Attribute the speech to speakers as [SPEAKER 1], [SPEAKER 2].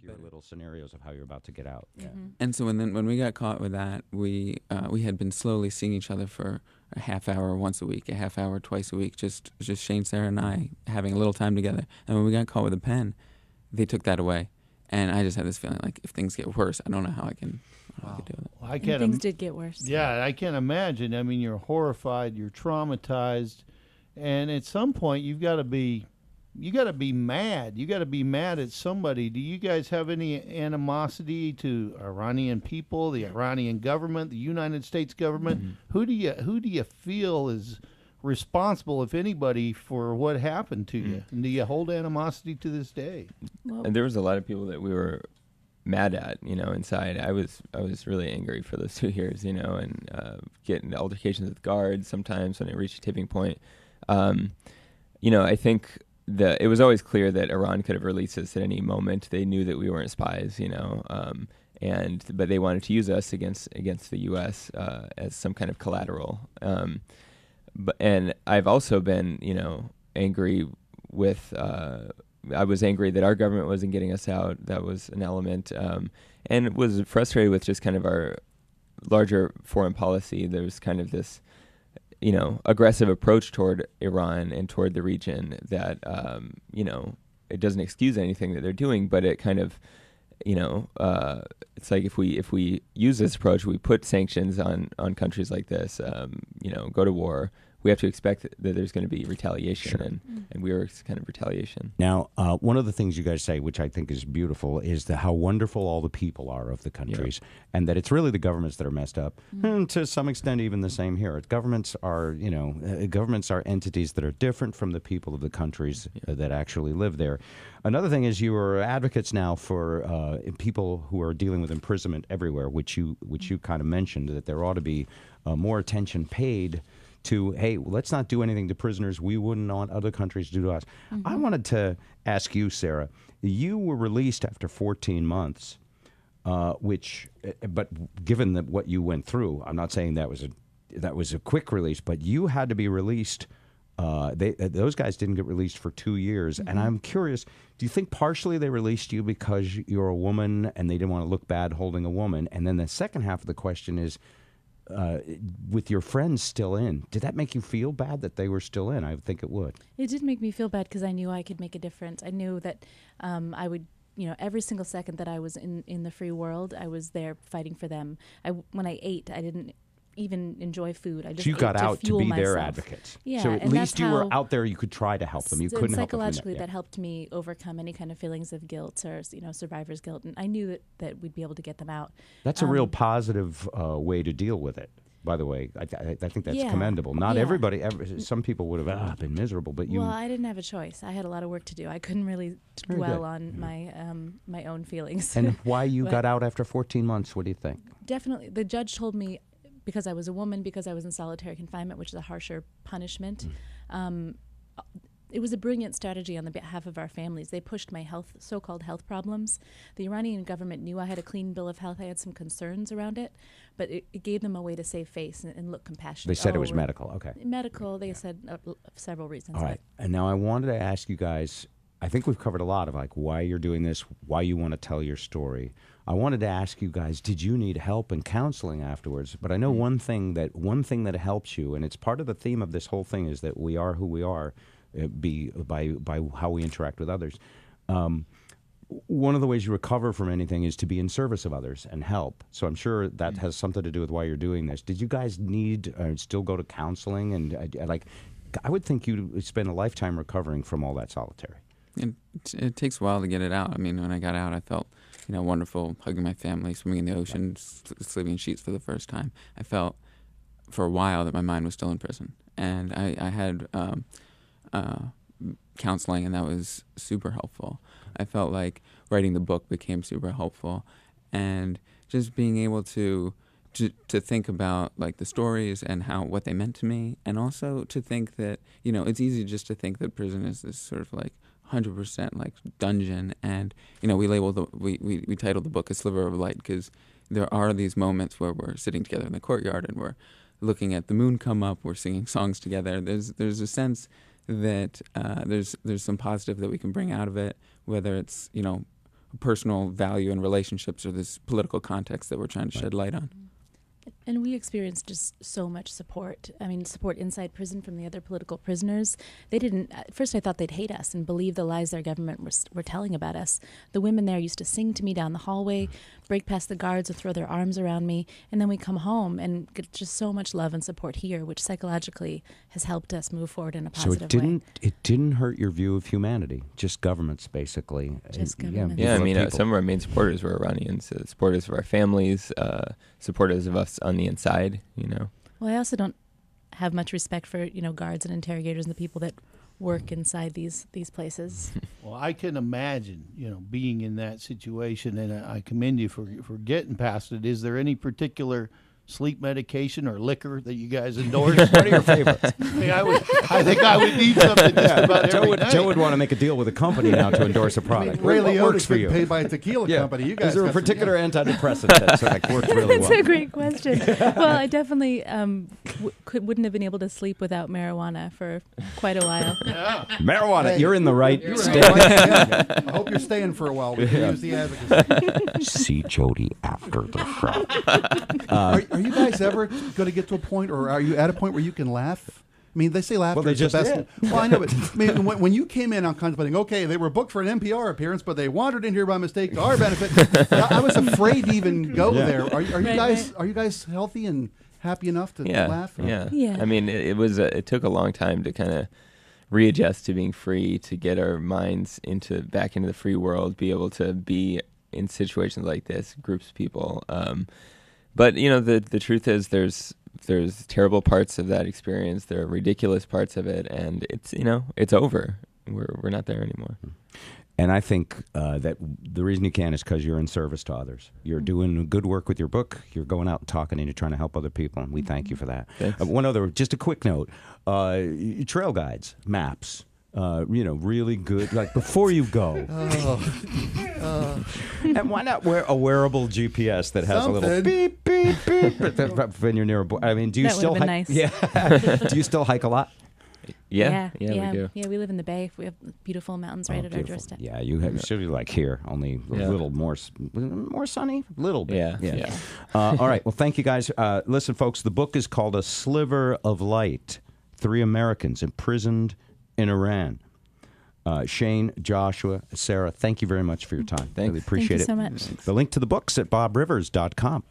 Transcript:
[SPEAKER 1] your little scenarios of how you're about to get out. Yeah.
[SPEAKER 2] And so when we got caught with that, we had been slowly seeing each other for a half hour once a week, a half hour twice a week, just Shane, Sarah, and I having a little time together. And when we got caught with a pen, they took that away. And I just had this feeling like if things get worse, I don't know how I can deal with it.
[SPEAKER 3] Well,
[SPEAKER 4] And things did get worse.
[SPEAKER 3] Yeah, I can't imagine. I mean, you're horrified, you're traumatized, and at some point you got to be mad. You got to be mad at somebody. Do you guys have any animosity to Iranian people, the Iranian government, the United States government?
[SPEAKER 2] Mm-hmm.
[SPEAKER 3] Who do you feel is responsible, if anybody, for what happened to you? And do you hold animosity to this day?
[SPEAKER 4] Well,
[SPEAKER 5] And there was a lot of people that we were mad at, inside. I was really angry for those 2 years, and getting altercations with guards sometimes when it reached a tipping point. I think it was always clear that Iran could have released us at any moment. They knew that we weren't spies, but they wanted to use us against the U.S. As some kind of collateral. And I've also been, angry with. I was angry that our government wasn't getting us out. That was an element, and was frustrated with just kind of our larger foreign policy. There was kind of this, aggressive approach toward Iran and toward the region that, it doesn't excuse anything that they're doing, but it kind of, it's like if we use this approach, we put sanctions on countries like this, go to war. We have to expect that there's going to be retaliation, and we were kind of retaliation.
[SPEAKER 1] Now, one of the things you guys say, which I think is beautiful, is how wonderful all the people are of the countries, and that it's really the governments that are messed up, and to some extent even the same here. Governments are entities that are different from the people of the countries that actually live there. Another thing is you are advocates now for people who are dealing with imprisonment everywhere, which you kind of mentioned, that there ought to be more attention paid to, hey, let's not do anything to prisoners we wouldn't want other countries to do to us. I wanted to ask you, Sarah, you were released after 14 months, but given what you went through, I'm not saying that was a quick release, but you had to be released. Those guys didn't get released for 2 years, and I'm curious, do you think partially they released you because you're a woman and they didn't want to look bad holding a woman? And then the second half of the question is, with your friends still in, did that make you feel bad that they were still in? I think it would.
[SPEAKER 4] It did make me feel bad because I knew I could make a difference. I knew that I would, every single second that I was in the free world, I was there fighting for them. When I ate, I didn't even enjoy food. I just
[SPEAKER 1] so you got out to be
[SPEAKER 4] myself.
[SPEAKER 1] their advocates.
[SPEAKER 4] Yeah,
[SPEAKER 1] so at least you were out there. You could try to help them. You couldn't help them.
[SPEAKER 4] Psychologically, that helped me overcome any kind of feelings of guilt or survivor's guilt, and I knew that we'd be able to get them out.
[SPEAKER 1] That's a real positive way to deal with it. By the way, I think that's commendable. Not everybody. Some people would have been miserable, but you.
[SPEAKER 4] Well, I didn't have a choice. I had a lot of work to do. I couldn't really dwell on my own feelings.
[SPEAKER 1] And why you got out after 14 months? What do you think?
[SPEAKER 4] Definitely, the judge told me, because I was a woman, because I was in solitary confinement, which is a harsher punishment. It was a brilliant strategy on the behalf of our families. They pushed my so-called health problems. The Iranian government knew I had a clean bill of health. I had some concerns around it, but it gave them a way to save face and look compassionate.
[SPEAKER 1] They said it was medical. Okay.
[SPEAKER 4] Medical. They said several reasons.
[SPEAKER 1] All right. And now I wanted to ask you guys, I think we've covered a lot of why you're doing this, why you want to tell your story. I wanted to ask you guys, did you need help and counseling afterwards? But I know one thing that helps you, and it's part of the theme of this whole thing, is that we are who we are, by how we interact with others. One of the ways you recover from anything is to be in service of others and help. So I'm sure that has something to do with why you're doing this. Did you guys need still go to counseling? And I would think you'd spend a lifetime recovering from all that solitary.
[SPEAKER 2] It takes a while to get it out. I mean, when I got out, I felt wonderful, hugging my family, swimming in the ocean, sleeping in sheets for the first time. I felt for a while that my mind was still in prison, and I had counseling, and that was super helpful. I felt like writing the book became super helpful, and just being able to think about the stories and what they meant to me, and also to think that it's easy just to think that prison is this sort of 100% dungeon, and we titled the book A Sliver of Light because there are these moments where we're sitting together in the courtyard and we're looking at the moon come up, we're singing songs together. There's a sense that there's some positive that we can bring out of it, whether it's personal value and relationships or this political context that we're trying to shed light on.
[SPEAKER 4] And we experienced just so much support. I mean, support inside prison from the other political prisoners. They didn't, at first I thought they'd hate us and believe the lies their government were telling about us. The women there used to sing to me down the hallway, break past the guards and throw their arms around me. And then we come home and get just so much love and support here, which psychologically has helped us move forward in a positive way.
[SPEAKER 1] It didn't hurt your view of humanity, just governments, basically.
[SPEAKER 4] Just governments.
[SPEAKER 5] Yeah, I mean, some of our main supporters were Iranians, supporters of our families, supporters of us on the inside, you know.
[SPEAKER 4] Well, I also don't have much respect for, guards and interrogators and the people that work inside these places.
[SPEAKER 3] Well, I can imagine, being in that situation, and I commend you for getting past it. Is there any particular sleep medication or liquor that you guys endorse?
[SPEAKER 1] What are your favorites?
[SPEAKER 3] I think I would need something just about every night.
[SPEAKER 1] Joe would want to make a deal with a company now to endorse a product.
[SPEAKER 6] Ray
[SPEAKER 1] What works
[SPEAKER 6] Liotta's
[SPEAKER 1] for
[SPEAKER 6] been
[SPEAKER 1] you?
[SPEAKER 6] paid by a tequila company. You guys
[SPEAKER 1] Is there a
[SPEAKER 6] got some-
[SPEAKER 1] particular antidepressant that works really
[SPEAKER 4] That's
[SPEAKER 1] well?
[SPEAKER 4] a great question. Well, I definitely wouldn't have been able to sleep without marijuana for quite a while.
[SPEAKER 1] Marijuana,
[SPEAKER 6] Hey,
[SPEAKER 1] you're in the right
[SPEAKER 6] You're
[SPEAKER 1] state.
[SPEAKER 6] right. Yeah. I hope you're staying for a while. We can use the advocacy.
[SPEAKER 1] See Jody after the show.
[SPEAKER 6] Are you guys ever going to get to a point, or are you at a point where you can laugh? I mean, they say laughter
[SPEAKER 1] Well, they
[SPEAKER 6] is
[SPEAKER 1] just
[SPEAKER 6] the best.
[SPEAKER 1] did.
[SPEAKER 6] Well, I know, but I mean, when you came in on contemplating, okay, they were booked for an NPR appearance, but they wandered in here by mistake to our benefit. I was afraid to even go there. Are you guys are you guys healthy and happy enough to laugh?
[SPEAKER 4] Yeah.
[SPEAKER 5] I mean, it took a long time to kind of readjust to being free, to get our minds back into the free world, be able to be in situations like this, groups of people. But the truth is, there's terrible parts of that experience. There are ridiculous parts of it, and it's over. We're not there anymore.
[SPEAKER 1] And I think that the reason you can is because you're in service to others. You're doing good work with your book. You're going out and talking, and you're trying to help other people. And we thank you for that. One other, just a quick note: trail guides, maps. Really good. Like before you go, and why not wear a wearable GPS that has a little beep beep beep when you're near a I mean, do you
[SPEAKER 4] That
[SPEAKER 1] still
[SPEAKER 4] would've
[SPEAKER 1] hike?
[SPEAKER 4] been
[SPEAKER 1] Yeah. Do you still hike a lot?
[SPEAKER 5] Yeah, we do.
[SPEAKER 4] Yeah, we live in the Bay. We have beautiful mountains right at our
[SPEAKER 1] Beautiful.
[SPEAKER 4] doorstep.
[SPEAKER 1] Yeah, you have should be like here, only a little more sunny, a little bit.
[SPEAKER 5] Yeah.
[SPEAKER 1] All right. Well, thank you guys. Listen, folks, the book is called A Sliver of Light: 3 Americans Imprisoned in Iran. Shane, Joshua, Sarah, thank you very much for your time.
[SPEAKER 5] Thanks.
[SPEAKER 1] Really appreciate
[SPEAKER 4] Thank you
[SPEAKER 1] it.
[SPEAKER 4] so much.
[SPEAKER 1] The link to the book's at bobrivers.com.